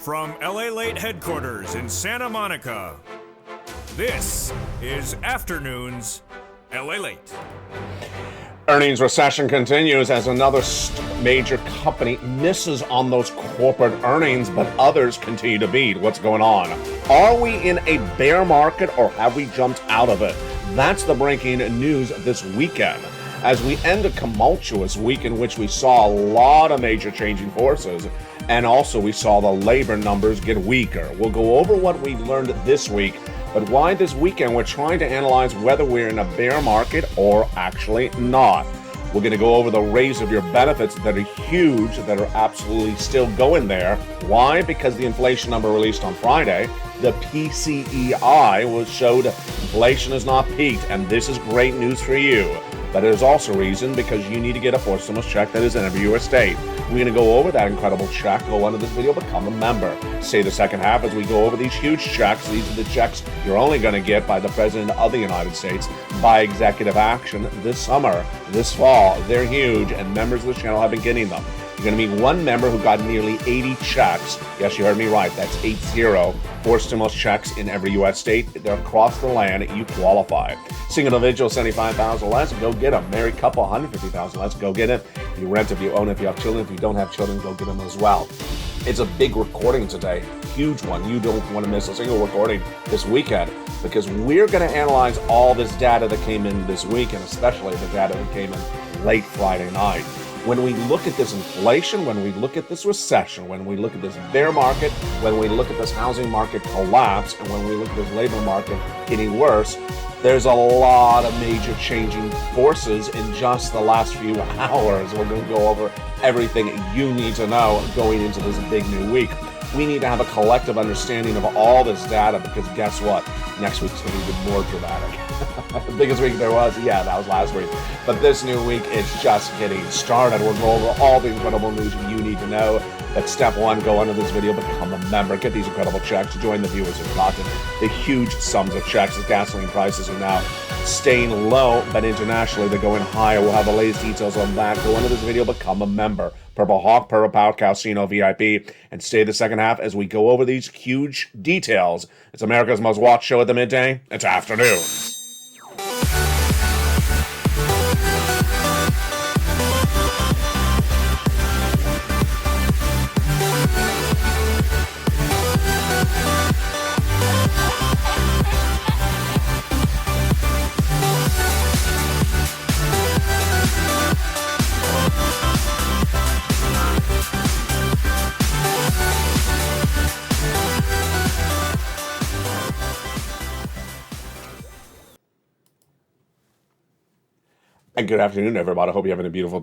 From LALATE headquarters in Santa Monica, this is Afternoons LALATE. Earnings recession continues as another major company misses on those corporate earnings, but others continue to beat. What's going on? Are we in a bear market or have we jumped out of it? That's the breaking news this weekend. As we end a tumultuous week in which we saw a lot of major changing forces, and also we saw the labor numbers get weaker. We'll go over what we learned this week, but why this weekend we're trying to analyze whether we're in a bear market or actually not. We're going to go over the raise of your benefits that are huge, that are absolutely still going there. Why? Because the inflation number released on Friday, the PCEI, showed inflation has not peaked, and this is great news for you. But it is also reason because you need to get a fourth stimulus check that is in every U.S. state. We're going to go over that incredible check. Go under this video, become a member. Stay the second half as we go over these huge checks. These are the checks you're only going to get by the President of the United States by executive action this summer, this fall. They're huge, and members of the channel have been getting them. You're going to meet one member who got nearly 80 checks. Yes, you heard me right. That's 80. 4 stimulus checks in every U.S. state. They're across the land. You qualify. Single individual, $75,000 less, go get them. Married couple, $150,000 less, go get it. If you rent, if you own, if you have children, if you don't have children, go get them as well. It's a big recording today, huge one. You don't want to miss a single recording this weekend because we're going to analyze all this data that came in this week, and especially the data that came in late Friday night. When we look at this inflation, when we look at this recession, when we look at this bear market, when we look at this housing market collapse, and when we look at this labor market getting worse, there's a lot of major changing forces in just the last few hours. We're going to go over everything you need to know going into this big new week. We need to have a collective understanding of all this data because guess what? Next week's going to be even more dramatic. The biggest week there was, that was last week. But this new week, it's just getting started. We're going over all the incredible news you need to know. But step one, go under this video, become a member, get these incredible checks, join the viewers who've gotten the huge sums of checks. The gasoline prices are now staying low, but internationally they're going higher. We'll have the latest details on that. Go under this video, become a member. Purple Hawk, Purple Power, Casino VIP, and stay the second half as we go over these huge details. It's America's most watched show at the midday. It's Afternoon. And good afternoon, everybody. I hope you're having a beautiful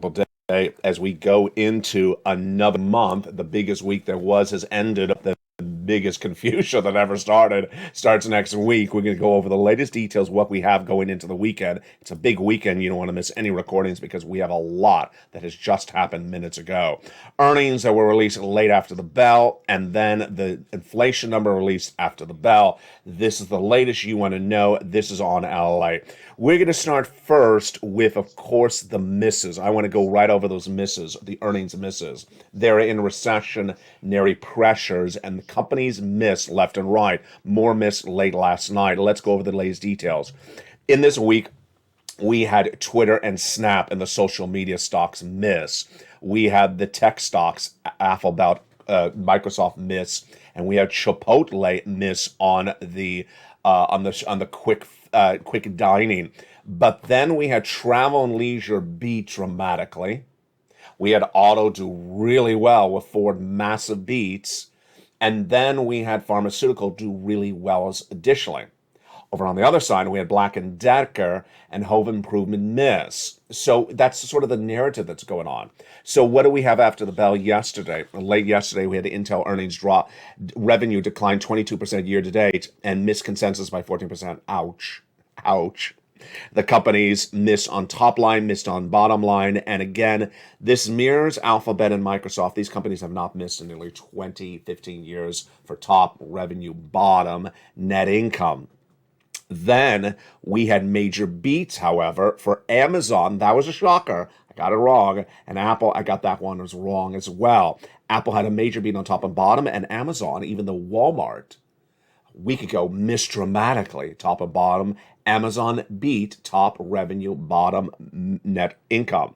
day. As we go into another month, the biggest week there was has ended. The biggest confusion that ever starts next week. We're going to go over the latest details, what we have going into the weekend. It's a big weekend. You don't want to miss any recordings because we have a lot that has just happened minutes ago. Earnings that were released late after the bell, and then the inflation number released after the bell. This is the latest you want to know. This is on LA. We're going to start first with, of course, the misses. I want to go right over those misses, the earnings misses. They're in recessionary pressures, and the companies miss left and right. More miss late last night. Let's go over the latest details. In this week, we had Twitter and Snap and the social media stocks miss. We had the tech stocks, Alphabet, Microsoft miss, and we had Chipotle miss on the quick dining. But then we had travel and leisure beat dramatically. We had auto do really well with Ford massive beats. And then we had pharmaceutical do really well as additionally. Over on the other side, we had Black & Decker and Home Improvement miss. So that's sort of the narrative that's going on. So what do we have after the bell yesterday? Late yesterday, we had the Intel earnings drop. Revenue declined 22% year to date and missed consensus by 14%. Ouch. Ouch. The companies missed on top line, missed on bottom line. And again, this mirrors Alphabet and Microsoft. These companies have not missed in nearly 15 years for top revenue, bottom net income. Then we had major beats, however, for Amazon. That was a shocker. I got it wrong. And Apple, I got that one was wrong as well. Apple had a major beat on top and bottom, and Amazon, even though Walmart a week ago missed dramatically top and bottom, Amazon beat top revenue, bottom net income.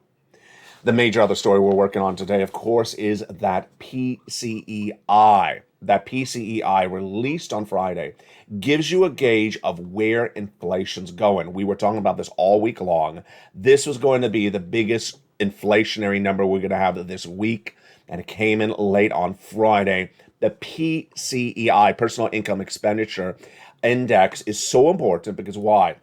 The major other story we're working on today, of course, is that PCEI. That PCEI released on Friday gives you a gauge of where inflation's going. We were talking about this all week long. This was going to be the biggest inflationary number we're going to have this week, and it came in late on Friday. The PCEI, Personal Income Expenditure Index, is so important because why?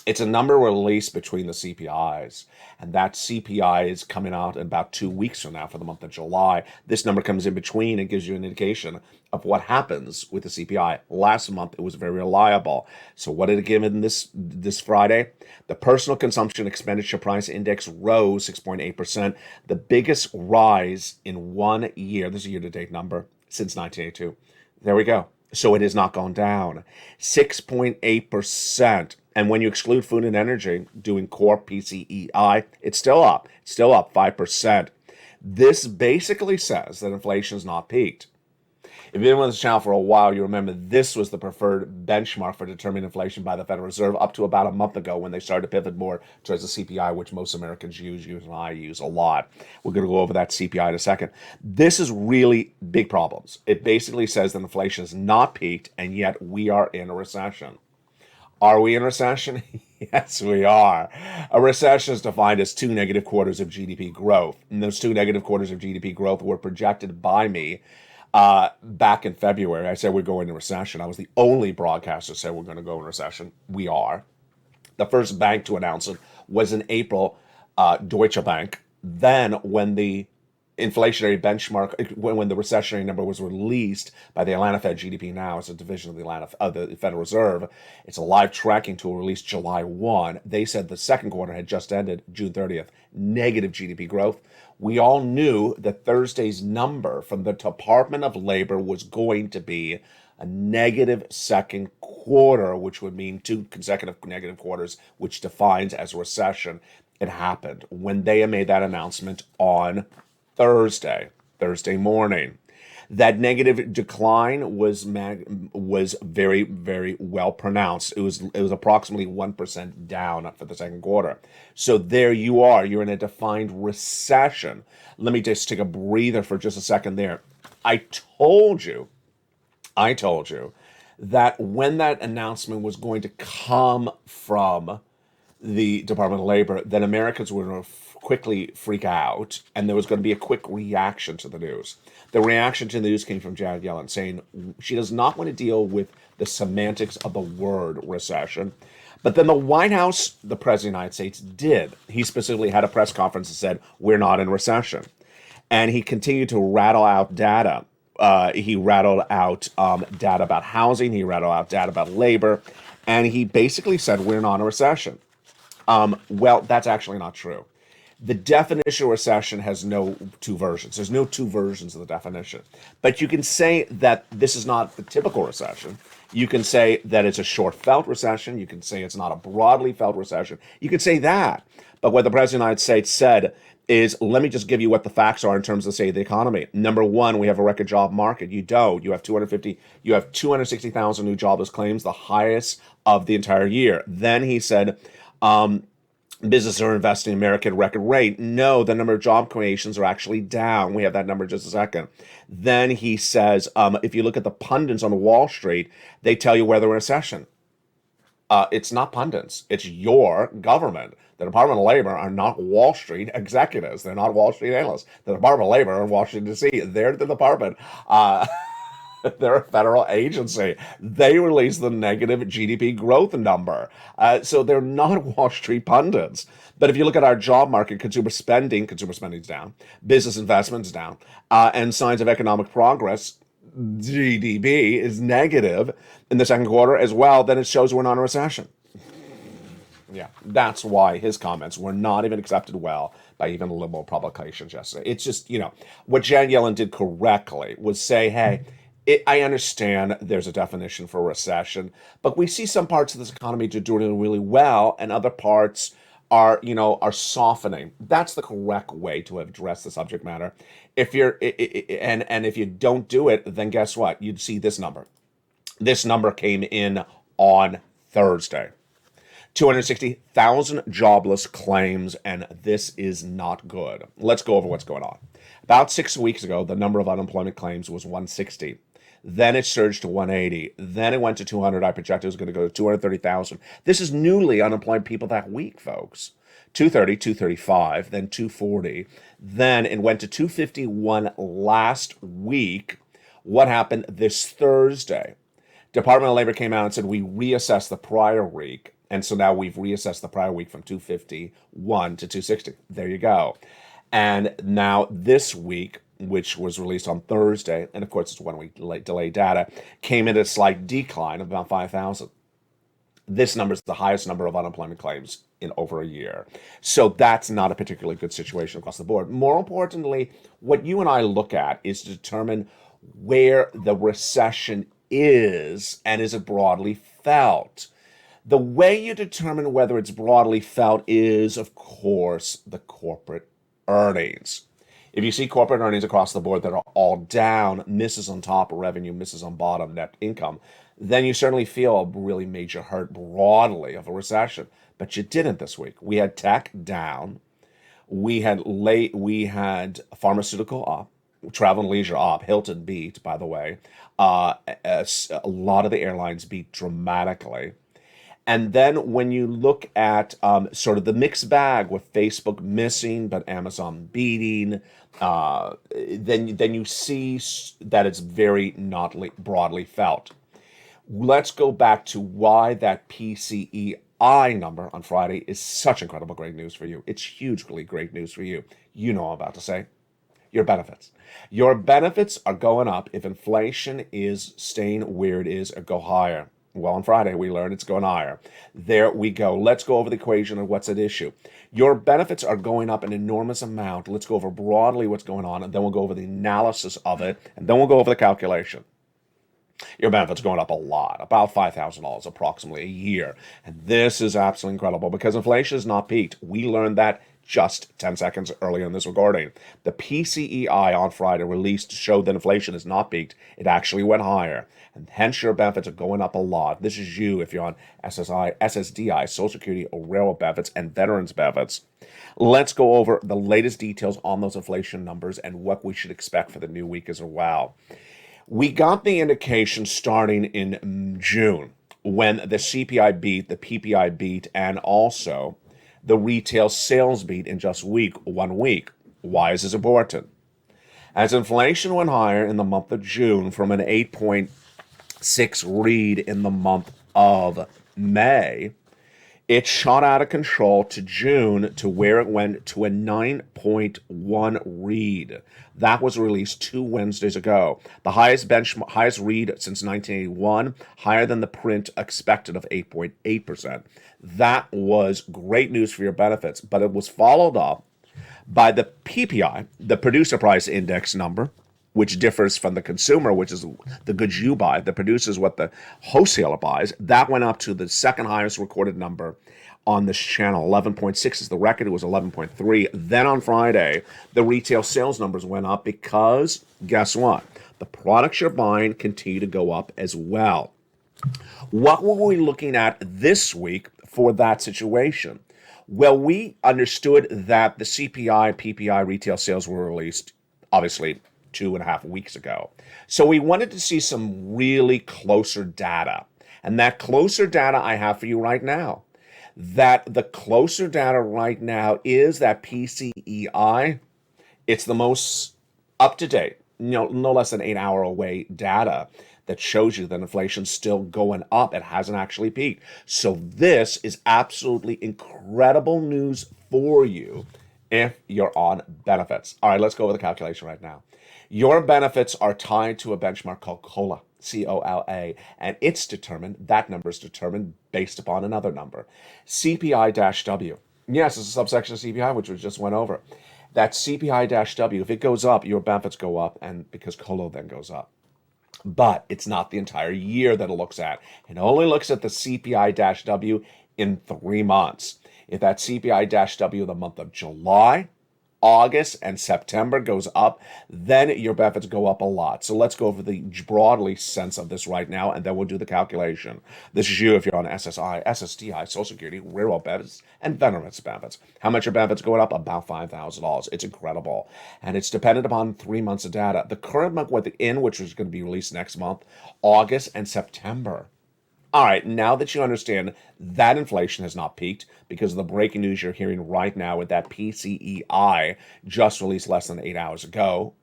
It's a number released between the CPIs, and that CPI is coming out in about 2 weeks from now for the month of July. This number comes in between and gives you an indication of what happens with the CPI. Last month, it was very reliable. So what did it give in this Friday? The Personal Consumption Expenditure Price Index rose 6.8%, the biggest rise in 1 year. This is a year-to-date number since 1982. There we go. So it has not gone down. 6.8%. And when you exclude food and energy, doing core PCEI, it's still up. It's still up 5%. This basically says that inflation is not peaked. If you've been with this channel for a while, you remember this was the preferred benchmark for determining inflation by the Federal Reserve up to about a month ago when they started to pivot more towards the CPI, which most Americans use and I use a lot. We're going to go over that CPI in a second. This is really big problems. It basically says that inflation is not peaked, and yet we are in a recession. Are we in recession? Yes, we are. A recession is defined as 2 negative quarters of GDP growth. And those 2 negative quarters of GDP growth were projected by me back in February. I said we're going into recession. I was the only broadcaster that said we're going to go in recession. We are. The first bank to announce it was in April, Deutsche Bank. Then when the inflationary benchmark, when the recessionary number was released by the Atlanta Fed, GDP Now, it's a division of the Federal Reserve. It's a live tracking tool released July 1. They said the second quarter had just ended, June 30th, negative GDP growth. We all knew that Thursday's number from the Department of Labor was going to be a negative second quarter, which would mean 2 consecutive negative quarters, which defines as a recession. It happened when they made that announcement on Thursday morning. That negative decline was very, very well pronounced. It was approximately 1% down for the second quarter. So there you are. You're in a defined recession. Let me just take a breather for just a second there. I told you that when that announcement was going to come from the Department of Labor, that Americans were going to quickly freak out, and there was going to be a quick reaction to the news. The reaction to the news came from Janet Yellen saying she does not want to deal with the semantics of the word recession. But then the White House, the President of the United States, did. He specifically had a press conference and said, we're not in recession. And he continued to rattle out data. He rattled out data about housing. He rattled out data about labor. And he basically said, we're not in a recession. Well, that's actually not true. The definition of recession has no 2 versions. There's no 2 versions of the definition. But you can say that this is not the typical recession. You can say that it's a short-felt recession. You can say it's not a broadly felt recession. You can say that. But what the President of the United States said is, let me just give you what the facts are in terms of, say, the economy. Number one, we have a record job market. You don't. You have 260,000 new jobless claims, the highest of the entire year. Then he said, businesses are investing in America at a record rate. No, the number of job creations are actually down. We have that number in just a second. Then he says, if you look at the pundits on Wall Street, they tell you whether we're in a recession. It's not pundits. It's your government. The Department of Labor are not Wall Street executives. They're not Wall Street analysts. The Department of Labor are in Washington, D.C. They're the department. They're a federal agency. They release the negative GDP growth number. So they're not Wall Street pundits. But if you look at our job market, consumer spending's down, business investment's down, and signs of economic progress, GDP is negative in the second quarter as well, then it shows we're not in a recession. Yeah, that's why his comments were not even accepted well by even liberal publications yesterday. It's just, what Janet Yellen did correctly was say, hey, I understand there's a definition for recession, but we see some parts of this economy doing really well, and other parts are softening. That's the correct way to address the subject matter. If you're and if you don't do it, then guess what? You'd see this number. This number came in on Thursday. 260,000 jobless claims, and this is not good. Let's go over what's going on. About 6 weeks ago, the number of unemployment claims was 160. Then it surged to 180. Then it went to 200. I projected it was going to go to 230,000. This is newly unemployed people that week, folks. 230, 235, then 240. Then it went to 251 last week. What happened this Thursday? Department of Labor came out and said we reassessed the prior week. And so now we've reassessed the prior week from 251 to 260. There you go. And now this week, which was released on Thursday, and of course it's 1 week delayed data, came in a slight decline of about 5,000. This number is the highest number of unemployment claims in over a year. So that's not a particularly good situation across the board. More importantly, what you and I look at is to determine where the recession is, and is it broadly felt. The way you determine whether it's broadly felt is, of course, the corporate earnings. If you see corporate earnings across the board that are all down, misses on top of revenue, misses on bottom, net income, then you certainly feel a really major hurt broadly of a recession. But you didn't this week. We had tech down. We had pharmaceutical up, travel and leisure up. Hilton beat, by the way. A lot of the airlines beat dramatically. And then when you look at sort of the mixed bag with Facebook missing but Amazon beating, then you see that it's very not broadly felt. Let's go back to why that PCEI number on Friday is such incredible great news for you. It's hugely great news for you. You know what I'm about to say. Your benefits. Your benefits are going up if inflation is staying where it is or go higher. Well, on Friday, we learned it's going higher. There we go. Let's go over the equation of what's at issue. Your benefits are going up an enormous amount. Let's go over broadly what's going on, and then we'll go over the analysis of it, and then we'll go over the calculation. Your benefits are going up a lot, about $5,000 approximately a year. And this is absolutely incredible because inflation is not peaked. We learned that just 10 seconds earlier in this recording. The PCEI on Friday released showed that inflation is not peaked. It actually went higher. And hence your benefits are going up a lot. This is you if you're on SSI, SSDI, Social Security, or railroad benefits, and veterans benefits. Let's go over the latest details on those inflation numbers and what we should expect for the new week as well. We got the indication starting in June when the CPI beat, the PPI beat, and also the retail sales beat in just 1 week. Why is this important? As inflation went higher in the month of June from an 8.6 read in the month of May, it shot out of control to June to where it went to a 9.1 read. That was released 2 Wednesdays ago. The highest read since 1981, higher than the print expected of 8.8%. That was great news for your benefits, but it was followed up by the PPI, the Producer Price Index number, which differs from the consumer, which is the goods you buy. The producer is what the wholesaler buys. That went up to the second highest recorded number on this channel. 11.6 is the record. It was 11.3. Then on Friday, the retail sales numbers went up because, guess what? The products you're buying continue to go up as well. What were we looking at this week for that situation? Well, we understood that the CPI, PPI retail sales were released, obviously, 2.5 weeks ago. So we wanted to see some really closer data. And that closer data I have for you right now. That the closer data right now is that PCEI. It's the most up-to-date, no less than 8 hour away data that shows you that inflation's still going up. It hasn't actually peaked. So this is absolutely incredible news for you if you're on benefits. All right, let's go over the calculation right now. Your benefits are tied to a benchmark called COLA, C-O-L-A, and that number is determined based upon another number, CPI-W. Yes, it's a subsection of CPI, which we just went over. That CPI-W, if it goes up, your benefits go up, and because COLA then goes up. But it's not the entire year that it looks at. It only looks at the CPI-W in 3 months. If that CPI-W the month of July, August, and September goes up, then your benefits go up a lot. So let's go over the broadly sense of this right now, and then we'll do the calculation. This is you if you're on SSI, SSDI, Social Security, Railroad benefits, and Veterans benefits. How much your benefits going up? About $5,000. It's incredible. And it's dependent upon 3 months of data. The current month we're in, which is going to be released next month, August and September. All right, now that you understand that inflation has not peaked because of the breaking news you're hearing right now with that PCEI just released less than 8 hours ago,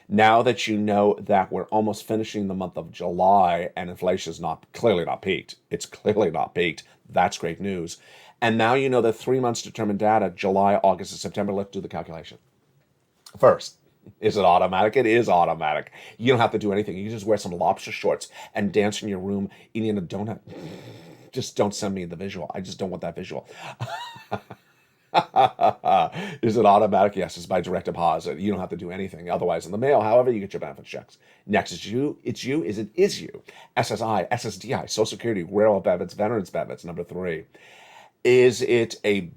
now that you know that we're almost finishing the month of July and inflation is clearly not peaked, it's clearly not peaked, that's great news. And now you know that 3 months determined data, July, August, and September, let's do the calculation. First, is it automatic? It is automatic. You don't have to do anything. You can just wear some lobster shorts and dance in your room eating a donut. Just don't send me the visual. I just don't want that visual. Is it automatic? Yes, it's by direct deposit. You don't have to do anything. Otherwise, in the mail, however, you get your benefits checks. Next is you. It's you. Is you. SSI, SSDI, Social Security, Railroad benefits, Veterans benefits. Number 3. Is it a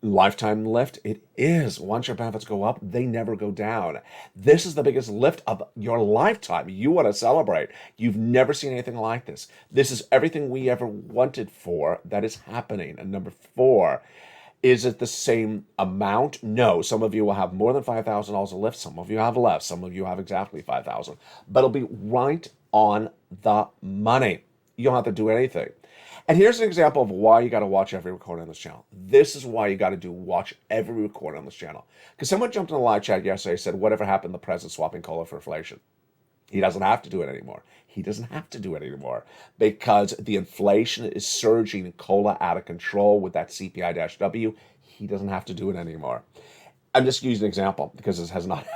lifetime lift? It is. Once your benefits go up, they never go down. This is the biggest lift of your lifetime. You want to celebrate. You've never seen anything like this. This is everything we ever wanted for that is happening. And number 4, is it the same amount? No. Some of you will have more than $5,000 a lift. Some of you have less. Some of you have exactly $5,000. But it'll be right on the money. You don't have to do anything. And here's an example of why you got to watch every recording on this channel. This is why you got to watch every recording on this channel. Because someone jumped in the live chat yesterday and said, whatever happened to the president swapping COLA for inflation? He doesn't have to do it anymore. He doesn't have to do it anymore because the inflation is surging COLA out of control with that CPI-W. He doesn't have to do it anymore. I'm just using an example because this has not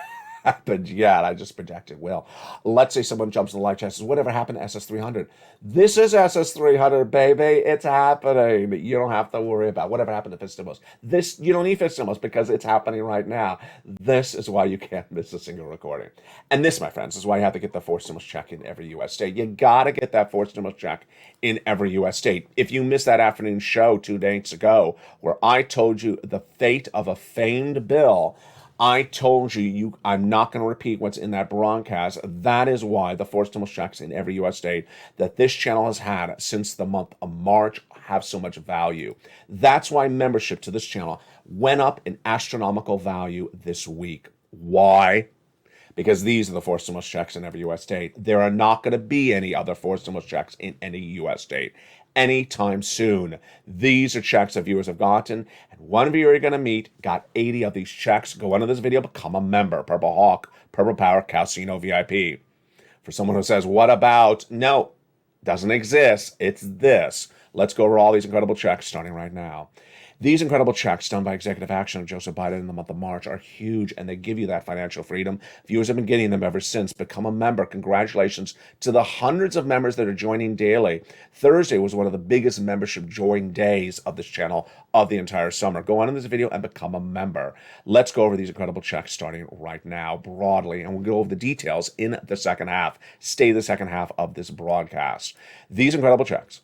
happened yet. I just project it will. Let's say someone jumps in the live chat and says, whatever happened to SS300? This is SS300, baby. It's happening. You don't have to worry about whatever happened to Fistimos. This, you don't need Fistimos because it's happening right now. This is why you can't miss a single recording. And this, my friends, is why you have to get the forced stimulus check in every U.S. state. You got to get that forced stimulus check in every U.S. state. If you missed that afternoon show 2 days ago where I told you the fate of a famed bill, I told you, I'm not going to repeat what's in that broadcast. That is why the forced stimulus checks in every U.S. state that this channel has had since the month of March have so much value. That's why membership to this channel went up in astronomical value this week. Why? Because these are the forced stimulus checks in every U.S. state. There are not going to be any other forced stimulus checks in any U.S. state anytime soon. These are checks that viewers have gotten, and one viewer you're going to meet got 80 of these checks. Go under this video, become a member. Purple Hawk, Purple Power, Casino VIP. For someone who says, what about? No, doesn't exist. It's this. Let's go over all these incredible checks starting right now. These incredible checks done by executive action of Joseph Biden in the month of March are huge, and they give you that financial freedom. Viewers have been getting them ever since. Become a member. Congratulations to the hundreds of members that are joining daily. Thursday was one of the biggest membership join days of this channel of the entire summer. Go on in this video and become a member. Let's go over these incredible checks starting right now broadly, and we'll go over the details in the second half. Stay the second half of this broadcast. These incredible checks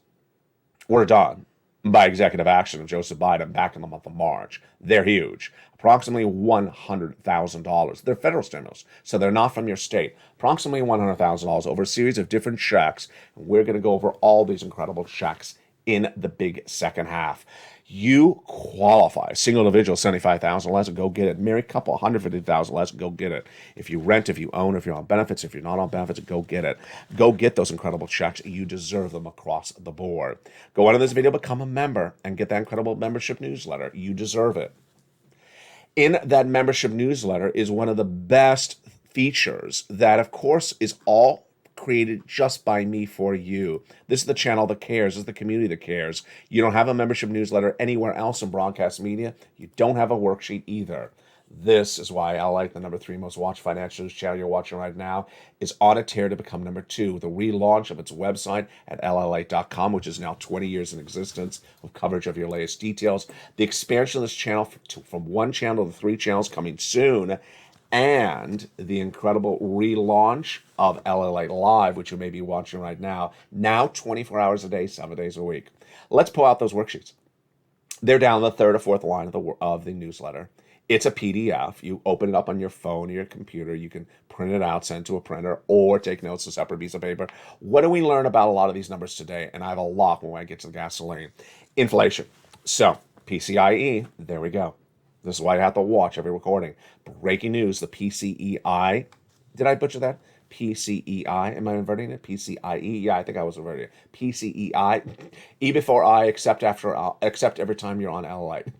were done by executive action of Joseph Biden back in the month of March. They're huge. Approximately $100,000. They're federal stimulus, so they're not from your state. Approximately $100,000 over a series of different checks. And we're going to go over all these incredible checks in the big second half. You qualify. Single individual, $75,000 less, go get it. Married couple, $150,000 less, go get it. If you rent, if you own, if you're on benefits, if you're not on benefits, go get it. Go get those incredible checks. You deserve them across the board. Go on in this video, become a member, and get that incredible membership newsletter. You deserve it. In that membership newsletter is one of the best features that, of course, is all created just by me for you. This is the channel that cares. This is the community that cares. You don't have a membership newsletter anywhere else in broadcast media. You don't have a worksheet either. This is why I like the number 3 most watched financial news channel you're watching right now is on a tear to become number 2. The relaunch of its website at LALATE.com, which is now 20 years in existence of coverage of your latest details. The expansion of this channel from 1 channel to 3 channels coming soon. and the incredible relaunch of LALATE Live, which you may be watching right now 24 hours a day, 7 days a week. Let's pull out those worksheets. They're down the third or fourth line of the newsletter. It's a PDF. You open it up on your phone or your computer. You can print it out, send it to a printer, or take notes on a separate piece of paper. What do we learn about a lot of these numbers today? And I have a lot when I get to the gasoline. Inflation. So, PCIe, there we go. This is why I have to watch every recording. Breaking news, the PCEI. Did I butcher that? PCEI. Am I inverting it? PCIe. Yeah, I think I was inverting it. PCEI. E before I, except every time you're on LALATE.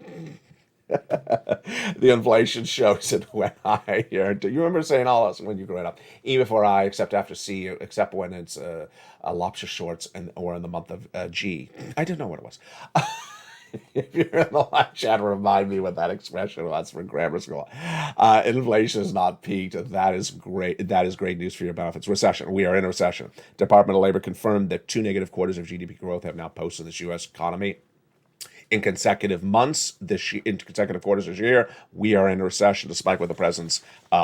The inflation shows it when I hear. Do you remember saying all this when you grew up? E before I, except after C, except when it's a lobster shorts or in the month of G. I didn't know what it was. If you're in the live chat, remind me what that expression was for grammar school. Inflation is not peaked. That is great. That is great news for your benefits. Recession. We are in a recession. Department of Labor confirmed that 2 negative quarters of GDP growth have now posted this U.S. economy. In consecutive months, in consecutive quarters this year, we are in a recession, despite what the president's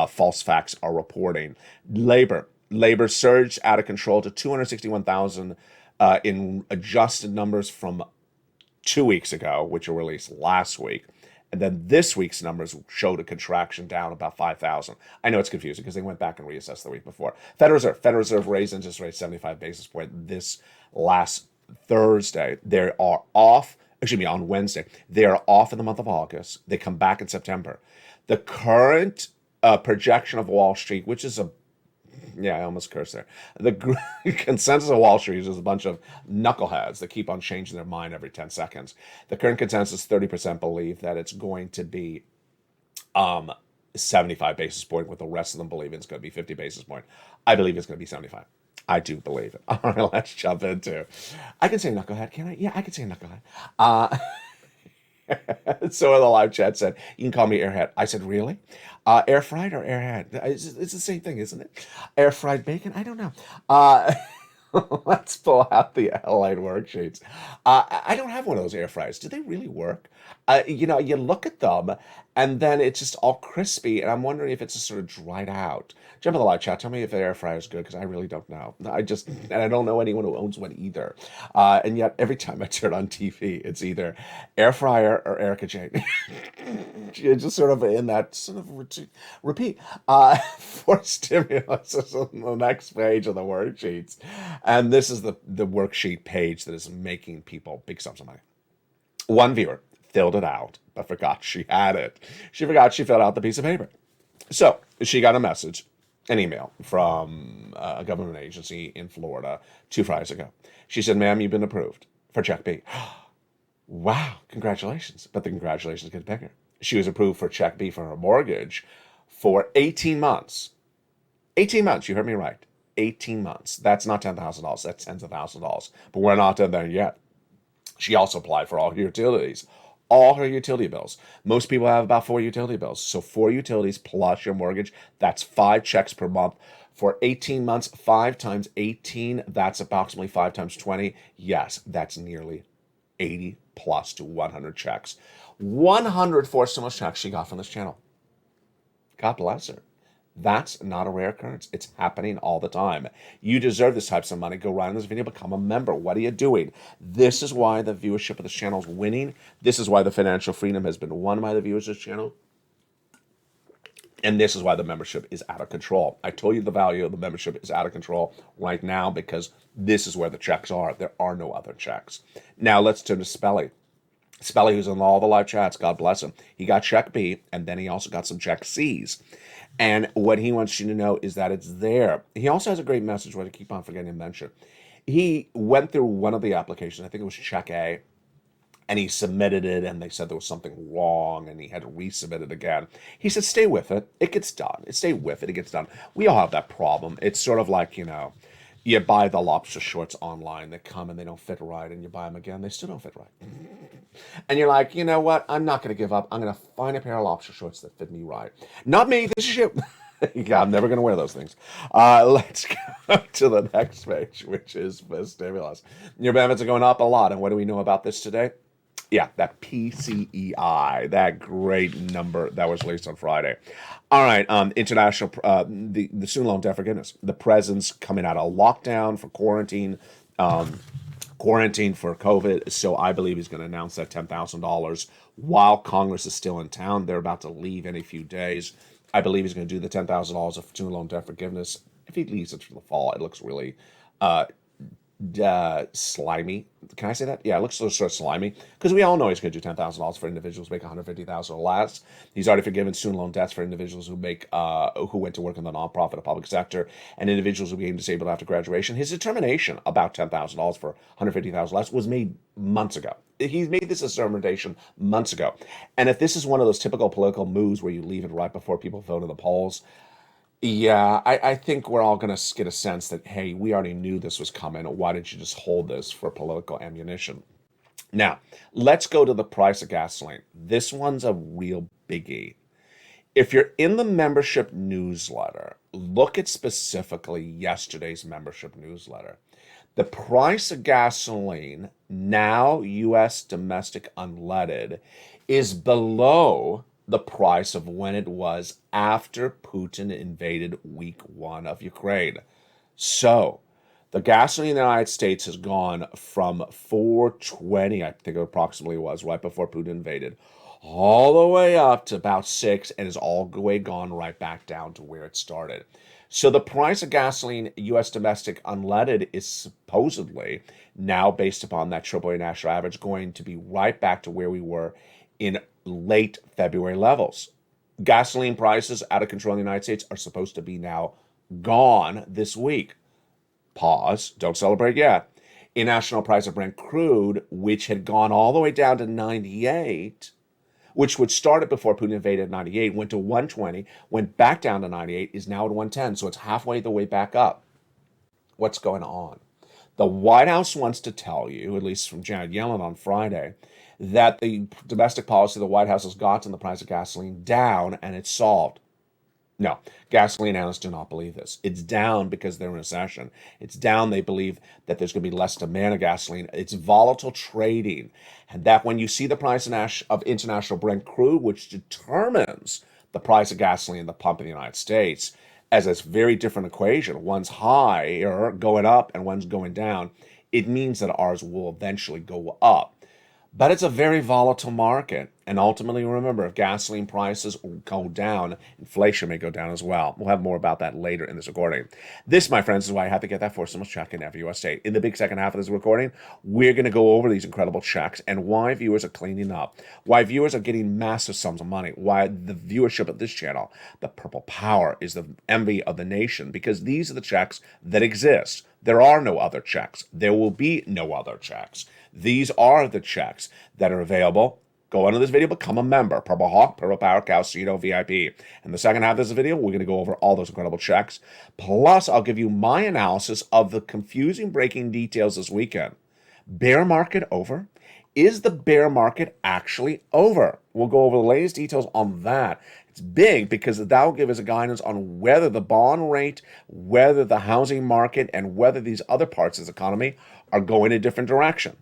false facts are reporting. Labor surged out of control to 261,000 in adjusted numbers from 2 weeks ago, which were released last week. And then this week's numbers showed a contraction down about 5,000. I know it's confusing because they went back and reassessed the week before. Federal Reserve raised interest rates 75 basis points this last Thursday. They are off. On Wednesday. They are off in the month of August. They come back in September. The current projection of Wall Street, which is I almost cursed there. The consensus of Wall Street is a bunch of knuckleheads that keep on changing their mind every 10 seconds. The current consensus, 30% believe that it's going to be 75 basis point, with the rest of them believing it's going to be 50 basis point. I believe it's going to be 75. I do believe it. All right, let's jump into. I can say knucklehead, can I? Yeah, I can say knucklehead. So in the live chat said, you can call me airhead. I said, really? Air fried or airhead? It's the same thing, isn't it? Air fried bacon? I don't know. Let's pull out the LALATE worksheets. I don't have one of those air fryers. Do they really work? You look at them, and then it's just all crispy, and I'm wondering if it's just sort of dried out. Jump in the live chat. Tell me if the air fryer is good, because I really don't know. And I don't know anyone who owns one either. And yet, every time I turn on TV, it's either air fryer or Erica Jane. You're just sort of in that sort of repeat. For stimulus is on the next page of the worksheets. And this is the worksheet page that is making people big sums of money. One viewer filled it out, but forgot she had it. She forgot she filled out the piece of paper. So she got a message, an email from a government agency in Florida 2 Fridays ago. She said, ma'am, you've been approved for Check B. Wow, congratulations. But the congratulations get bigger. She was approved for Check B for her mortgage for 18 months. 18 months, you heard me right. 18 months. That's not $10,000. That's tens of thousands of dollars. But we're not done there yet. She also applied for all her utilities. All her utility bills. Most people have about 4 utility bills. So 4 utilities plus your mortgage, that's 5 checks per month. For 18 months, 5 times 18, that's approximately 5 times 20. Yes, that's nearly 80 plus to 100 checks. 100 forced stimulus checks she got from this channel. God bless her. That's not a rare occurrence. It's happening all the time. You deserve this type of money. Go right on this video, become a member. What are you doing? This is why the viewership of this channel is winning. This is why the financial freedom has been won by the viewers of this channel. And this is why the membership is out of control. I told you the value of the membership is out of control right now because this is where the checks are. There are no other checks. Now let's turn to Spelly. Spelly, who's in all the live chats, God bless him. He got Check B, and then he also got some Check C's. And what he wants you to know is that it's there. He also has a great message, what I keep on forgetting to mention. He went through one of the applications, I think it was Check A, and he submitted it, and they said there was something wrong, and he had to resubmit it again. He said, stay with it. It gets done. Stay with it. It gets done. We all have that problem. It's sort of like, you buy the lobster shorts online. They come and they don't fit right, and you buy them again. They still don't fit right. And you're like, you know what? I'm not going to give up. I'm going to find a pair of lobster shorts that fit me right. Not me. This is you. I'm never going to wear those things. Let's go to the next page, which is for stimulus. Your benefits are going up a lot. And what do we know about this today? Yeah, that PCEI, that great number that was released on Friday. All right, international, the student loan debt forgiveness. The president's coming out of lockdown for quarantine for COVID. So I believe he's going to announce that $10,000 while Congress is still in town. They're about to leave in a few days. I believe he's going to do the $10,000 of student loan debt forgiveness. If he leaves it for the fall, it looks really slimy. Can I say that? Yeah, it looks sort of slimy because we all know he's going to do $10,000 for individuals who make $150,000 or less. He's already forgiven student loan debts for individuals who who went to work in the nonprofit or public sector and individuals who became disabled after graduation. His determination about $10,000 for $150,000 less was made months ago. He made this determination months ago. And if this is one of those typical political moves where you leave it right before people vote in the polls, yeah, I think we're all going to get a sense that, hey, we already knew this was coming. Why didn't you just hold this for political ammunition? Now, let's go to the price of gasoline. This one's a real biggie. If you're in the membership newsletter, look at specifically yesterday's membership newsletter. The price of gasoline, now U.S. domestic unleaded, is below the price of when it was after Putin invaded week 1 of Ukraine. So the gasoline in the United States has gone from $4.20, I think it approximately was, right before Putin invaded, all the way up to about $6, and is all the way gone right back down to where it started. So the price of gasoline, U.S. domestic unleaded, is supposedly now, based upon that AAA national average, going to be right back to where we were in late February levels. Gasoline prices out of control in the United States are supposed to be now gone this week. Pause, don't celebrate yet. International price of Brent crude, which had gone all the way down to 98, which would start it before Putin invaded at 98, went to 120, went back down to 98, is now at 110, so it's halfway the way back up. What's going on? The White House wants to tell you, at least from Janet Yellen on Friday, that the domestic policy of the White House has gotten the price of gasoline down and it's solved. No, gasoline analysts do not believe this. It's down because they're in a recession. It's down, they believe that there's going to be less demand of gasoline. It's volatile trading. And that when you see the price of international Brent crude, which determines the price of gasoline in the pump in the United States, as a very different equation, one's higher going up and one's going down, it means that ours will eventually go up. But it's a very volatile market. And ultimately, remember, if gasoline prices go down, inflation may go down as well. We'll have more about that later in this recording. This, my friends, is why I have to get that forcible check in every U.S. state. In the big second half of this recording, we're going to go over these incredible checks and why viewers are cleaning up, why viewers are getting massive sums of money, why the viewership of this channel, the purple power, is the envy of the nation, because these are the checks that exist. There are no other checks. There will be no other checks. These are the checks that are available. Go under this video, become a member. Purple Hawk, Purple Power, Calcito, VIP. In the second half of this video, we're going to go over all those incredible checks. Plus, I'll give you my analysis of the confusing breaking details this weekend. Bear market over? Is the bear market actually over? We'll go over the latest details on that. It's big because that will give us a guidance on whether the bond rate, whether the housing market, and whether these other parts of the economy are going a different direction.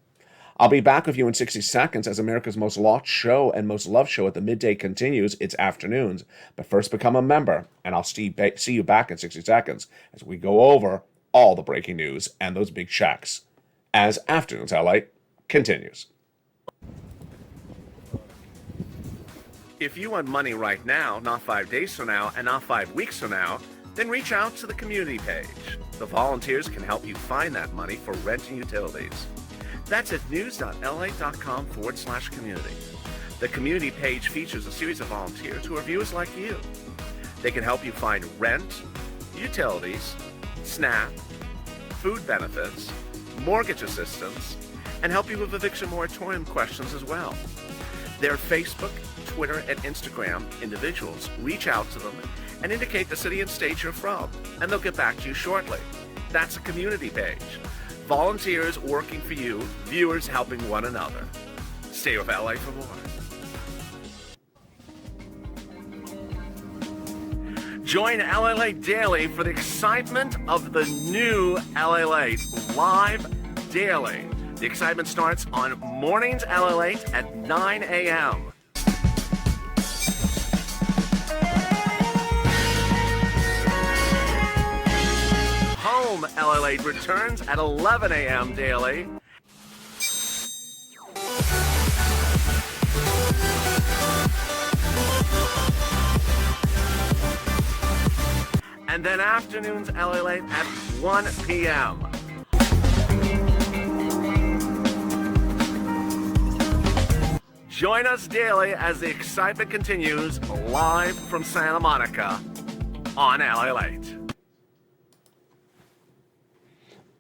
I'll be back with you in 60 seconds as America's most watched show and most loved show at the midday continues its afternoons. But first, become a member, and I'll see you back in 60 seconds as we go over all the breaking news and those big checks as Afternoons LA continues. If you want money right now, not 5 days from now, and not 5 weeks from now, then reach out to the community page. The volunteers can help you find that money for rent and utilities. That's at news.la.com/community. The community page features a series of volunteers who are viewers like you. They can help you find rent, utilities, SNAP, food benefits, mortgage assistance, and help you with eviction moratorium questions as well. Their Facebook, Twitter, and Instagram individuals reach out to them and indicate the city and state you're from, and they'll get back to you shortly. That's a community page. Volunteers working for you, viewers helping one another. Stay with LA for more. Join LALATE Daily for the excitement of the new LALATE live daily The excitement starts on mornings LALATE at 9 a.m. Home LALATE returns at 11 a.m. daily. And then afternoons LALATE at 1 p.m. Join us daily as the excitement continues live from Santa Monica on LALATE.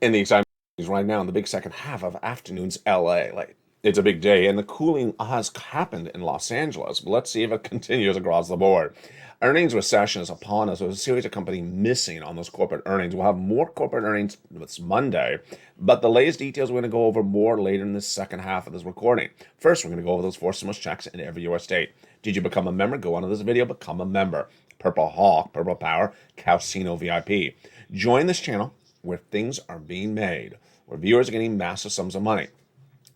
And the excitement is right now in the big second half of afternoon's LALATE. It's a big day, and the cooling has happened in Los Angeles, but let's see if it continues across the board. Earnings recession is upon us. There's a series of companies missing on those corporate earnings. We'll have more corporate earnings this Monday, but the latest details we're going to go over more later in the second half of this recording. First, we're going to go over those 4 stimulus checks in every U.S. state. Did you become a member? Go onto this video, become a member. Purple Hawk, Purple Power, Casino VIP. Join this channel where things are being made, where viewers are getting massive sums of money.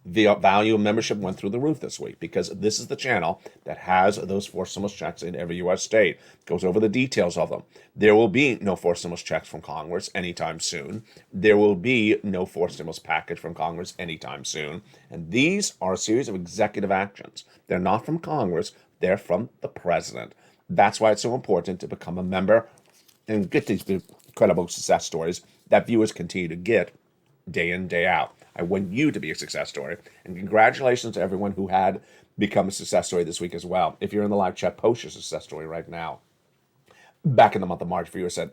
The value of membership went through the roof this week because this is the channel that has those 4 stimulus checks in every U.S. state. Goes over the details of them. There will be no 4 stimulus checks from Congress anytime soon. There will be no 4 stimulus package from Congress anytime soon. And these are a series of executive actions. They're not from Congress. They're from the president. That's why it's so important to become a member and get these incredible success stories that viewers continue to get day in, day out. I want you to be a success story. And congratulations to everyone who had become a success story this week as well. If you're in the live chat, post your success story right now. Back in the month of March, viewers said,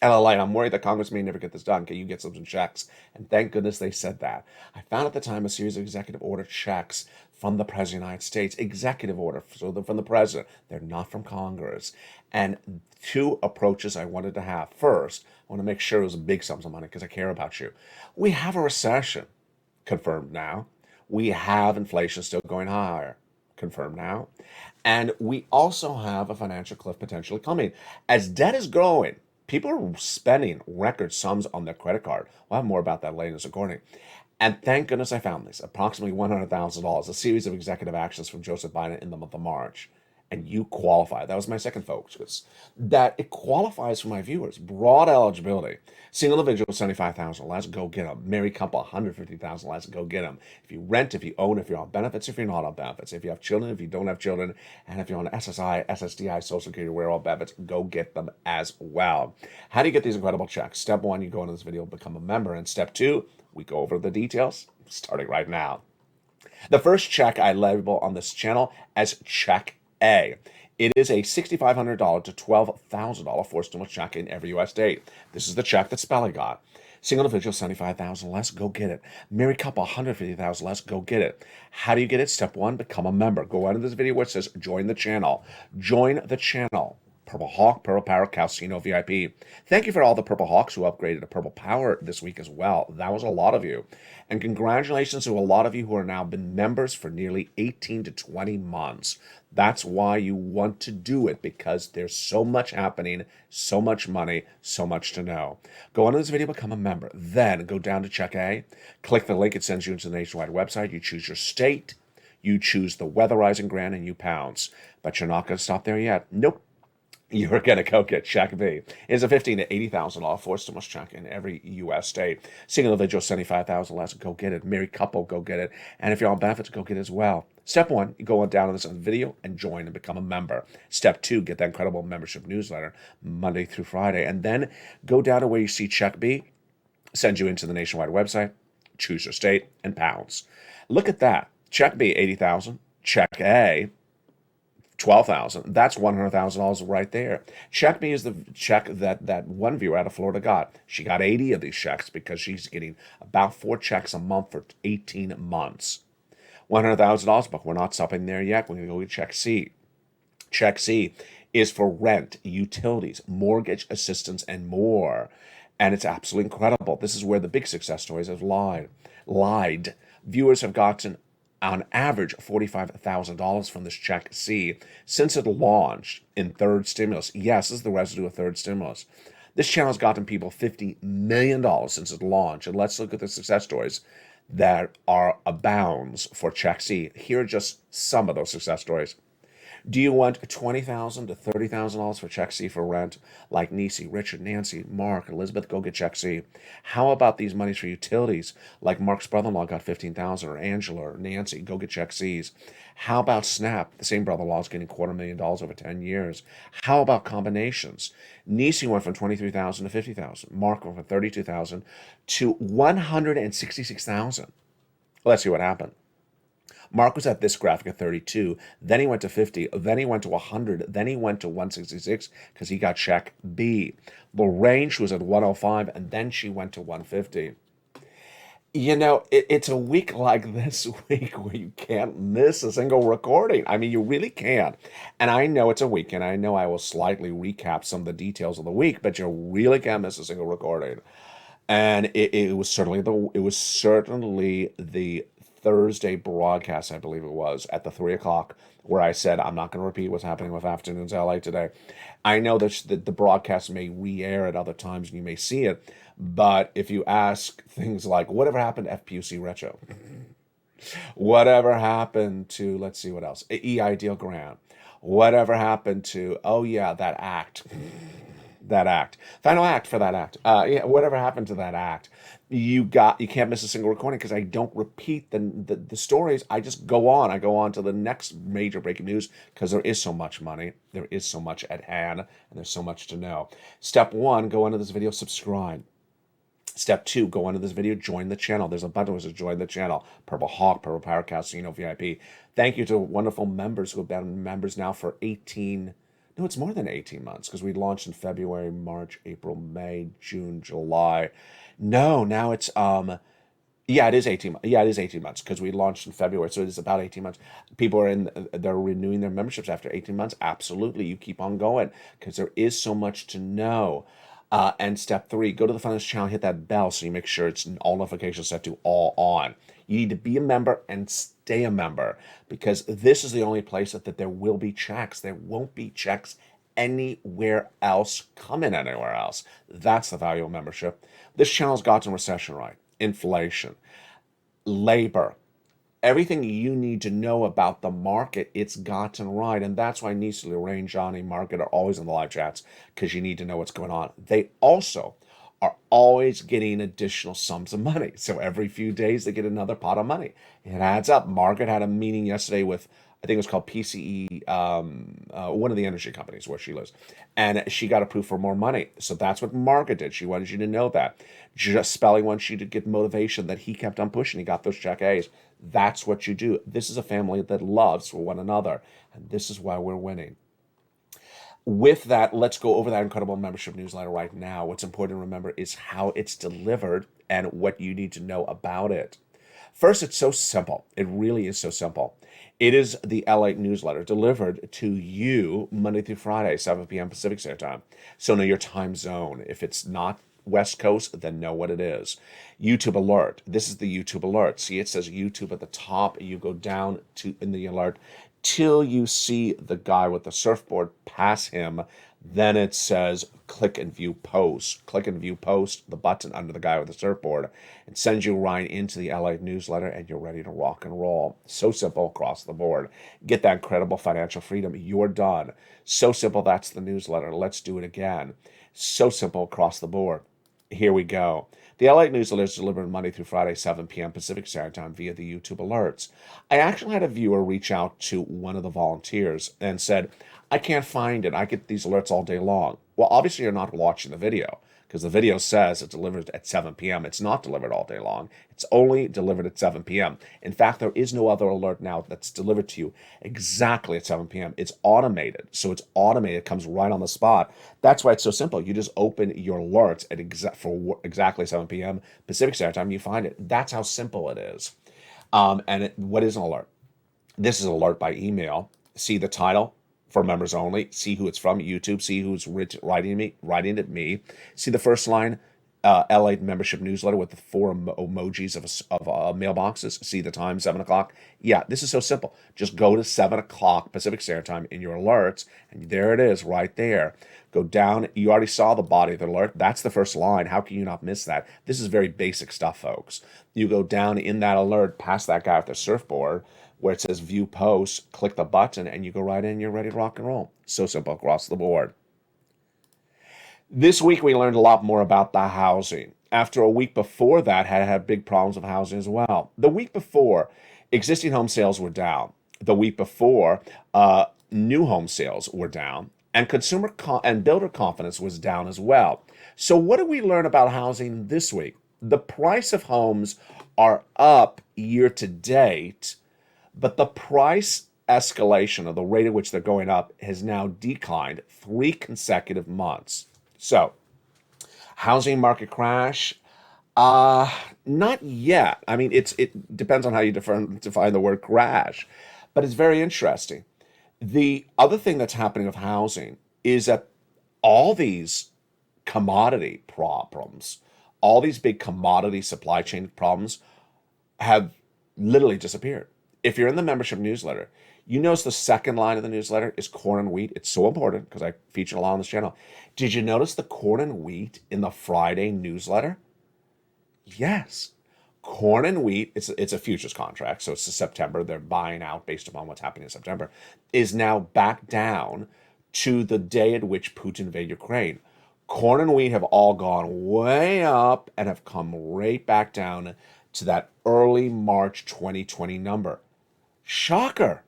LLA, I'm worried that Congress may never get this done. Can you get some checks? And thank goodness they said that. I found at the time a series of executive order checks from the President of the United States. Executive order, so they're from the President. They're not from Congress. And 2 approaches I wanted to have. First, I want to make sure it was big sums of money because I care about you. We have a recession, confirmed now. We have inflation still going higher, confirmed now. And we also have a financial cliff potentially coming. As debt is growing, people are spending record sums on their credit card. We'll have more about that later in this recording. And thank goodness I found these, approximately $100,000, a series of executive actions from Joseph Biden in the month of March. And you qualify. That was my second focus. That it qualifies for my viewers. Broad eligibility. Single individual, $75,000. Let's go get them. Married couple, $150,000. Let's go get them. If you rent, if you own, if you're on benefits, if you're not on benefits, if you have children, if you don't have children, and if you're on SSI, SSDI, Social Security, where all benefits, go get them as well. How do you get these incredible checks? Step 1, you go into this video, become a member. And step 2, we go over the details, starting right now. The first check I label on this channel as Check A. It is a $6,500 to $12,000 4 stimulus check in every U.S. state. This is the check that Spelling got. Single individual, $75,000 less, go get it. Married couple, $150,000 less, go get it. How do you get it? Step 1, become a member. Go out of this video where it says join the channel. Join the channel. Purple Hawk, Purple Power, Casino VIP. Thank you for all the Purple Hawks who upgraded to Purple Power this week as well. That was a lot of you. And congratulations to a lot of you who are now been members for nearly 18 to 20 months. That's why you want to do it, because there's so much happening, so much money, so much to know. Go on to this video, become a member. Then go down to Check A. Click the link. It sends you into the nationwide website. You choose your state. You choose the weatherizing grant, and you pounce. But you're not going to stop there yet. Nope. You're going to go get Check B. It's a $15,000 to $80,000 4 stimulus check in every U.S. state. Single individual, $75,000 less, go get it. Married couple, go get it. And if you're on benefits, go get it as well. Step 1, you go on down to this video and join and become a member. Step 2, get that incredible membership newsletter Monday through Friday. And then go down to where you see Check B, send you into the nationwide website, choose your state, and pounds. Look at that. Check B, $80,000. Check A, $12,000. That's $100,000 right there. Check B is the check that one viewer out of Florida got. She got 80 of these checks because she's getting about 4 checks a month for 18 months. $100,000, but we're not stopping there yet. We're going to go get Check C. Check C is for rent, utilities, mortgage assistance, and more. And it's absolutely incredible. This is where the big success stories have lied. Viewers have gotten on average $45,000 from this Check C since it launched in third stimulus. Yes, this is the residue of third stimulus. This channel has gotten people $50 million since it launched. And let's look at the success stories. that are abounds for Check C. Here are just some of those success stories. Do you want $20,000 to $30,000 for Check C for rent? Like Nisi, Richard, Nancy, Mark, Elizabeth, go get Check C. How about these monies for utilities? Like Mark's brother-in-law got $15,000, or Angela, or Nancy, go get Check C's. How about Snap? The same brother-in-law is getting $250,000 over 10 years. How about combinations? Nisi went from $23,000 to $50,000. Mark went from $32,000 to $166,000. Let's see what happened. Mark was at this graphic at 32, then he went to 50, then he went to 100, then he went to 166 because he got Check B. Lorraine, she was at 105, and then she went to 150. You know, it's a week like this week where you can't miss a single recording. I mean, you really can't. And I know it's a weekend. I know I will slightly recap some of the details of the week, but you really can't miss a single recording. And it was certainly the Thursday broadcast, I believe it was, at the 3 o'clock, where I said, I'm not going to repeat what's happening with Afternoons LA today. I know that the broadcast may re-air at other times and you may see it, but if you ask things like, whatever happened to FPUC Retro? Whatever happened to, let's see what else, EI Deal Grant? Whatever happened to, oh yeah, that act? Final act for that act. Yeah, whatever happened to that act? You can't miss a single recording because I don't repeat the stories. I just go on. I go on to the next major breaking news because there is so much money, there is so much at hand, and there's so much to know. Step 1, go under this video, subscribe. Step 2, go under this video, join the channel. There's a button that says join the channel. Purple Hawk, Purple Power Casino VIP. Thank you to wonderful members who have been members now for 18. No, it's more than 18 months because we launched in February, March, April, May, June, July. No, now it's yeah, it is 18. Yeah, it is 18 months because we launched in February, so it is about 18 months. People are they're renewing their memberships after 18 months. Absolutely, you keep on going because there is so much to know. And step 3, go to the front of this channel, hit that bell so you make sure it's all notifications set to all on. You need to be a member and stay a member because this is the only place that there will be checks. There won't be checks anywhere else, coming anywhere else. That's the value of membership. This channel's gotten recession right, inflation, labor, everything you need to know about the market, it's gotten right. And that's why Nisi, Lorraine, Johnny, Margaret are always in the live chats because you need to know what's going on. They also are always getting additional sums of money. So every few days they get another pot of money. It adds up. Margaret had a meeting yesterday with, I think it was called PCE, one of the energy companies where she lives. And she got approved for more money. So that's what Margaret did. She wanted you to know that. Just Spelling wants you to get motivation that he kept on pushing. He got those check A's. That's what you do. This is a family that loves for one another. And this is why we're winning. With that, let's go over that incredible membership newsletter right now. What's important to remember is how it's delivered and what you need to know about it. First, it's so simple. It really is so simple. It is the LALATE newsletter delivered to you Monday through Friday, 7 p.m. Pacific Standard Time. So know your time zone. If it's not West Coast, then know what it is. YouTube alert. This is the YouTube alert. See, it says YouTube at the top. You go down to in the alert till you see the guy with the surfboard pass him. Then it says click and view post. Click and view post, the button under the guy with the surfboard. It sends you right into the LALATE newsletter and you're ready to rock and roll. So simple across the board. Get that incredible financial freedom. You're done. So simple, that's the newsletter. Let's do it again. So simple across the board. Here we go. The LALATE newsletter is delivered Monday through Friday, 7 p.m. Pacific Standard Time via the YouTube alerts. I actually had a viewer reach out to one of the volunteers and said, I can't find it. I get these alerts all day long. Well, obviously you're not watching the video because the video says it's delivered at 7 p.m. It's not delivered all day long. It's only delivered at 7 p.m. In fact, there is no other alert now that's delivered to you exactly at 7 p.m. It's automated. So it's automated. It comes right on the spot. That's why it's so simple. You just open your alerts at for exactly 7 p.m. Pacific Standard Time. You find it. That's how simple it is. What is an alert? This is an alert by email. See the title? For members only. See who it's from, YouTube. See who's writing at me. See the first line, LA membership newsletter with the four emojis of mailboxes. See the time, 7 o'clock. Yeah, this is so simple. Just go to 7 o'clock Pacific Standard Time in your alerts, and there it is right there. Go down. You already saw the body of the alert. That's the first line. How can you not miss that? This is very basic stuff, folks. You go down in that alert, past that guy with the surfboard, where it says view posts, click the button, and you go right in, you're ready to rock and roll. So simple across the board. This week we learned a lot more about the housing. After a week before that had big problems with housing as well. The week before, existing home sales were down. The week before, new home sales were down, and consumer and builder confidence was down as well. So what did we learn about housing this week? The price of homes are up year to date, but the price escalation, or the rate at which they're going up, has now declined 3 consecutive months. So, housing market crash? Not yet. I mean, it depends on how you define the word crash, but it's very interesting. The other thing that's happening with housing is that all these commodity problems, all these big commodity supply chain problems have literally disappeared. If you're in the membership newsletter, you notice the second line of the newsletter is corn and wheat. It's so important because I feature a lot on this channel. Did you notice the corn and wheat in the Friday newsletter? Yes. Corn and wheat, it's a futures contract, so it's the September, they're buying out based upon what's happening in September, is now back down to the day at which Putin invaded Ukraine. Corn and wheat have all gone way up and have come right back down to that early March 2020 number. Shocker.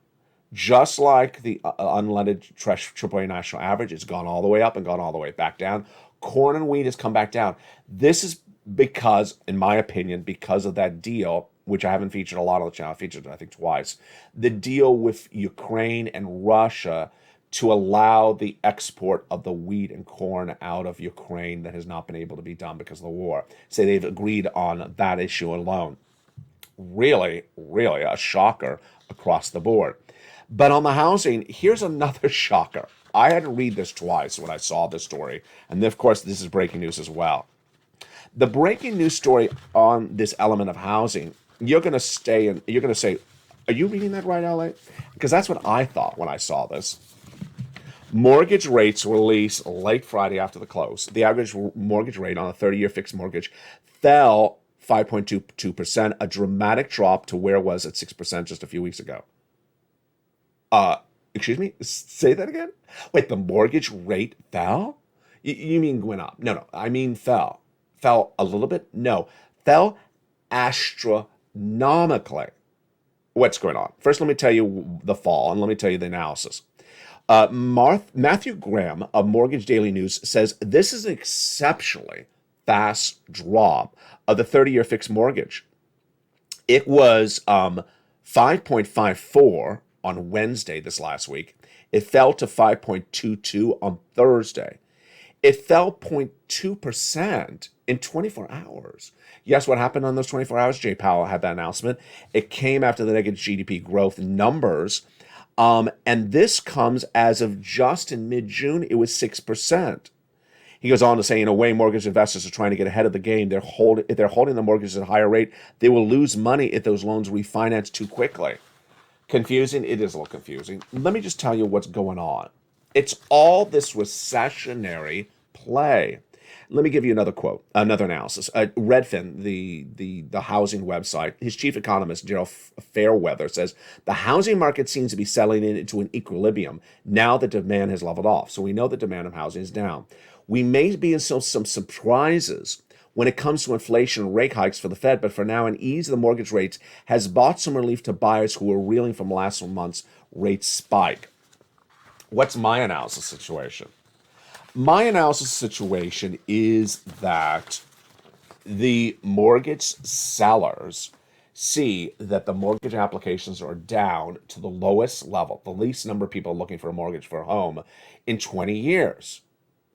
Just like the unleaded AAA national average, it's gone all the way up and gone all the way back down. Corn and wheat has come back down. This is because, in my opinion, because of that deal, which I haven't featured a lot on the channel. I featured it, I think, twice. The deal with Ukraine and Russia to allow the export of the wheat and corn out of Ukraine that has not been able to be done because of the war. So they've agreed on that issue alone. Really, really a shocker across the board. But on the housing, here's another shocker. I had to read this twice when I saw this story. And of course, this is breaking news as well. The breaking news story on this element of housing, you're going to say, are you reading that right, LA? Because that's what I thought when I saw this. Mortgage rates released late Friday after the close. The average mortgage rate on a 30-year fixed mortgage fell 5.22%, a dramatic drop to where it was at 6% just a few weeks ago. Excuse me? Say that again? Wait, the mortgage rate fell? You mean went up? No, I mean fell. Fell a little bit? No. Fell astronomically. What's going on? First, let me tell you the fall, and let me tell you the analysis. Matthew Graham of Mortgage Daily News says this is an exceptionally fast drop of the 30-year fixed mortgage. It was 5.54 on Wednesday this last week. It fell to 5.22 on Thursday. It fell 0.2% in 24 hours. Yes, what happened on those 24 hours? Jay Powell had that announcement. It came after the negative GDP growth numbers. And this comes as of just in mid-June, it was 6%. He goes on to say, in a way, mortgage investors are trying to get ahead of the game. If they're holding the mortgages at a higher rate, they will lose money if those loans refinance too quickly. Confusing? It is a little confusing. Let me just tell you what's going on. It's all this recessionary play. Let me give you another quote, another analysis. Redfin, the housing website, his chief economist, Gerald Fairweather, says the housing market seems to be settling into an equilibrium now that demand has leveled off. So we know the demand of housing is down. We may be in some surprises when it comes to inflation and rate hikes for the Fed, but for now, an ease of the mortgage rates has brought some relief to buyers who are reeling from last month's rate spike. What's my analysis situation? My analysis situation is that the mortgage sellers see that the mortgage applications are down to the lowest level, the least number of people looking for a mortgage for a home in 20 years.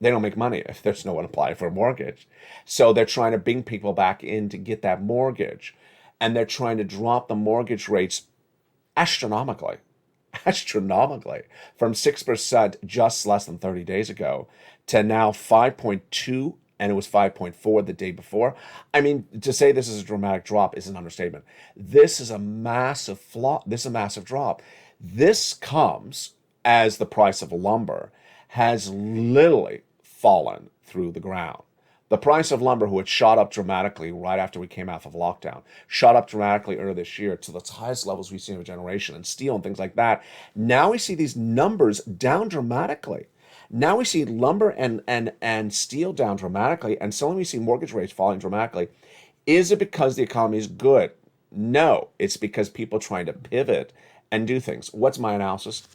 They don't make money if there's no one applying for a mortgage. So they're trying to bring people back in to get that mortgage. And they're trying to drop the mortgage rates astronomically, from 6% just less than 30 days ago to now 5.2 and it was 5.4 the day before. I mean, to say this is a dramatic drop is an understatement. This is a massive flop. This is a massive drop. This comes as the price of lumber has literally fallen through the ground. The price of lumber, who had shot up dramatically right after we came out of lockdown, shot up dramatically earlier this year to the highest levels we've seen in a generation, and steel and things like that. Now we see these numbers down dramatically. Now we see lumber and steel down dramatically, and suddenly we see mortgage rates falling dramatically. Is it because the economy is good? No, it's because people are trying to pivot and do things. What's my analysis?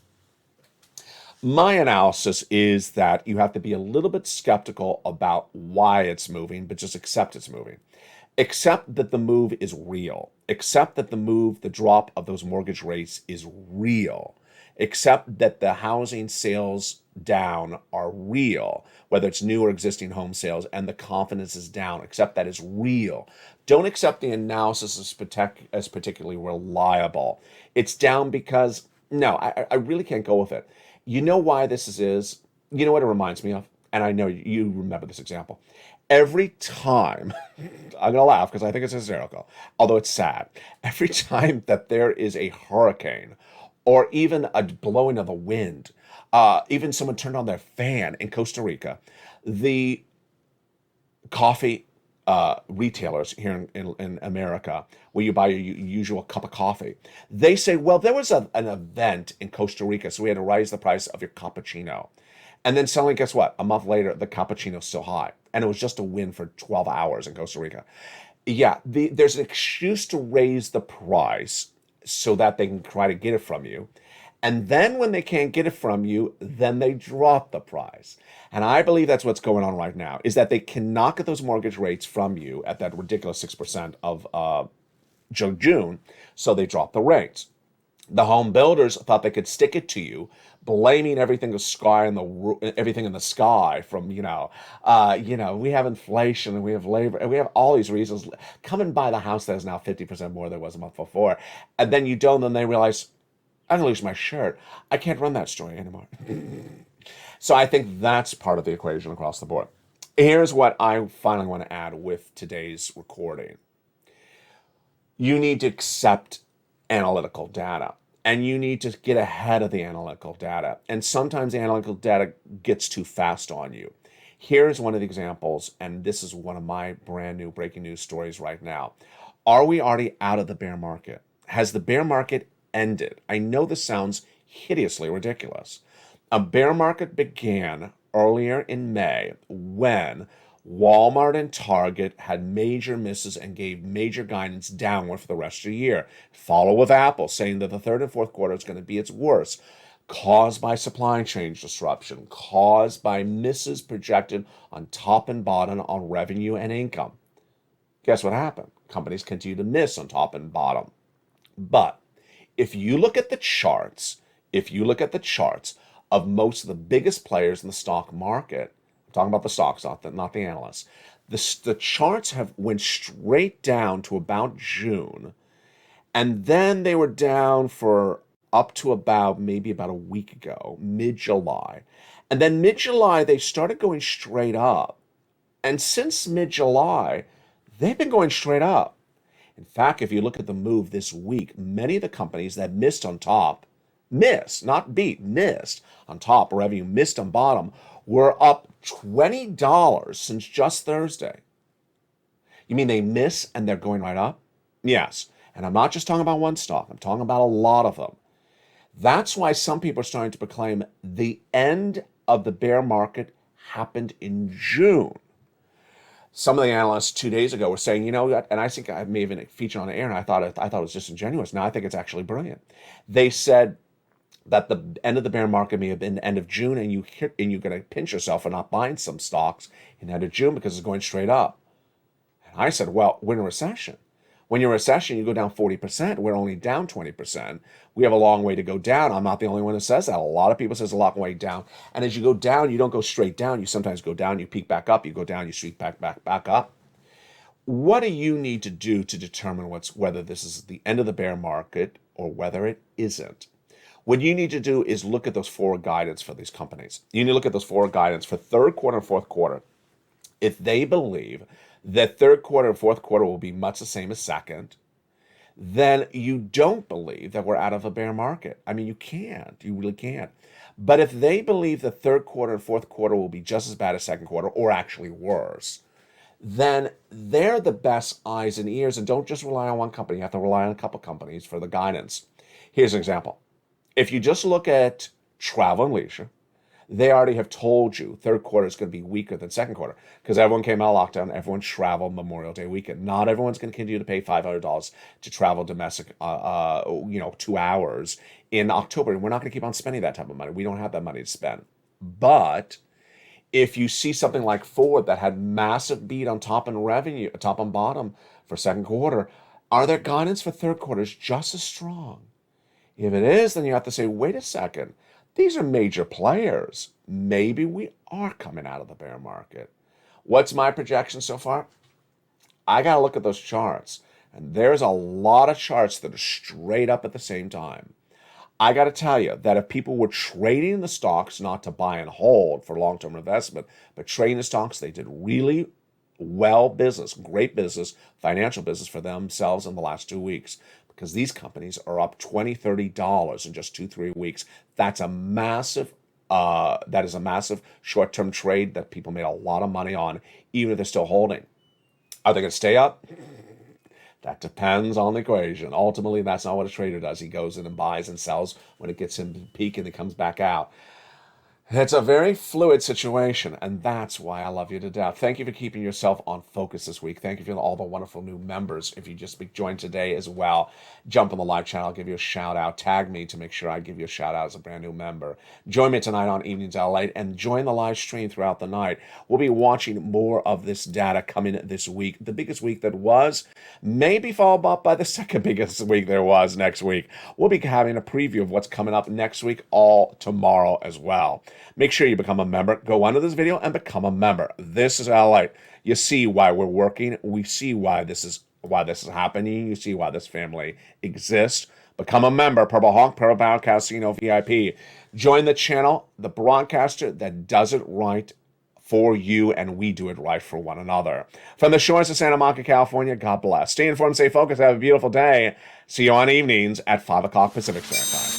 My analysis is that you have to be a little bit skeptical about why it's moving, but just accept it's moving. Accept that the move is real. Accept that the drop of those mortgage rates is real. Accept that the housing sales down are real, whether it's new or existing home sales, and the confidence is down. Accept that is real. Don't accept the analysis as particularly reliable. It's down because, no, I really can't go with it. You know why this is? You know what it reminds me of? And I know you remember this example. Every time, I'm going to laugh because I think it's hysterical, although it's sad. Every time that there is a hurricane or even a blowing of the wind, even someone turned on their fan in Costa Rica, the coffee retailers here in America, where you buy your usual cup of coffee, they say, well, there was an event in Costa Rica, so we had to raise the price of your cappuccino. And then suddenly, guess what? A month later, the cappuccino's still high. And it was just a win for 12 hours in Costa Rica. Yeah, there's an excuse to raise the price so that they can try to get it from you. And then when they can't get it from you, then they drop the price. And I believe that's what's going on right now, is that they cannot get those mortgage rates from you at that ridiculous 6% of June, so they drop the rates. The home builders thought they could stick it to you, blaming everything everything in the sky from, we have inflation and we have labor and we have all these reasons. Come and buy the house that is now 50% more than it was a month before. And then you don't, then they realize, I'm going to lose my shirt. I can't run that story anymore. So I think that's part of the equation across the board. Here's what I finally want to add with today's recording. You need to accept analytical data, and you need to get ahead of the analytical data. And sometimes the analytical data gets too fast on you. Here's one of the examples, and this is one of my brand new breaking news stories right now. Are we already out of the bear market? Has the bear market ended? I know this sounds hideously ridiculous. A bear market began earlier in May when Walmart and Target had major misses and gave major guidance downward for the rest of the year. Follow with Apple, saying that the third and fourth quarter is going to be its worst, caused by supply chain disruption, caused by misses projected on top and bottom on revenue and income. Guess what happened? Companies continue to miss on top and bottom. But if you look at the charts, of most of the biggest players in the stock market, I'm talking about the stocks, not the analysts, the charts have went straight down to about June, and then they were down for up to maybe about a week ago, mid-July. And then mid-July, they started going straight up. And since mid-July, they've been going straight up. In fact, if you look at the move this week, many of the companies that missed on top, missed on top, revenue missed on bottom, were up $20 since just Thursday. You mean they miss and they're going right up? Yes. And I'm not just talking about one stock. I'm talking about a lot of them. That's why some people are starting to proclaim the end of the bear market happened in June. Some of the analysts 2 days ago were saying, and I think I may have been featured on the air, and I thought it was disingenuous. Now I think it's actually brilliant. They said that the end of the bear market may have been the end of June, and you're going to pinch yourself for not buying some stocks in the end of June because it's going straight up. And I said, well, we're in a recession. When you're in a recession, you go down 40%. We're only down 20%. We have a long way to go down. I'm not the only one that says that. A lot of people says a long way down. And as you go down, you don't go straight down. You sometimes go down, you peak back up, you go down, you sweep back up. What do you need to do to determine whether this is the end of the bear market or whether it isn't? What you need to do is look at those forward guidance for these companies. You need to look at those forward guidance for third quarter and fourth quarter. if they believe that third quarter and fourth quarter will be much the same as second, then you don't believe that we're out of a bear market. I mean, you can't. You really can't. But if they believe the third quarter and fourth quarter will be just as bad as second quarter, or actually worse, then they're the best eyes and ears. And don't just rely on one company. You have to rely on a couple companies for the guidance. Here's an example. If you just look at travel and leisure, they already have told you third quarter is going to be weaker than second quarter because everyone came out of lockdown. Everyone traveled Memorial Day weekend. Not everyone's going to continue to pay $500 to travel domestic, 2 hours in October. And we're not going to keep on spending that type of money. We don't have that money to spend. But if you see something like Ford that had massive beat on top and revenue, top and bottom for second quarter, are their guidance for third quarter is just as strong? If it is, then you have to say, wait a second. These are major players. Maybe we are coming out of the bear market. What's my projection so far? I got to look at those charts. And there's a lot of charts that are straight up at the same time. I got to tell you that if people were trading the stocks, not to buy and hold for long-term investment, but trading the stocks, they did really well business, great business, financial business for themselves in the last 2 weeks. Because these companies are up $20, $30 in just 2-3 weeks. That is a massive short-term trade that people made a lot of money on, even if they're still holding. Are they going to stay up? That depends on the equation. Ultimately, that's not what a trader does. He goes in and buys and sells when it gets in peak and it comes back out. It's a very fluid situation, and that's why I love you to death. Thank you for keeping yourself on focus this week. Thank you for all the wonderful new members. If you just joined today as well, jump on the live channel. I'll give you a shout out. Tag me to make sure I give you a shout out as a brand new member. Join me tonight on Evenings LALATE and join the live stream throughout the night. We'll be watching more of this data coming this week. The biggest week that was, maybe followed up by the second biggest week there was next week. We'll be having a preview of what's coming up next week, all tomorrow as well. Make sure you become a member. Go under this video and become a member. This is LALATE. You see why we're working. We see why this is happening. You see why this family exists. Become a member. Purple Hawk, Purple Bound Casino VIP. Join the channel, the broadcaster that does it right for you, and we do it right for one another. From the shores of Santa Monica, California, God bless. Stay informed, stay focused, have a beautiful day. See you on evenings at 5 o'clock Pacific Standard Time.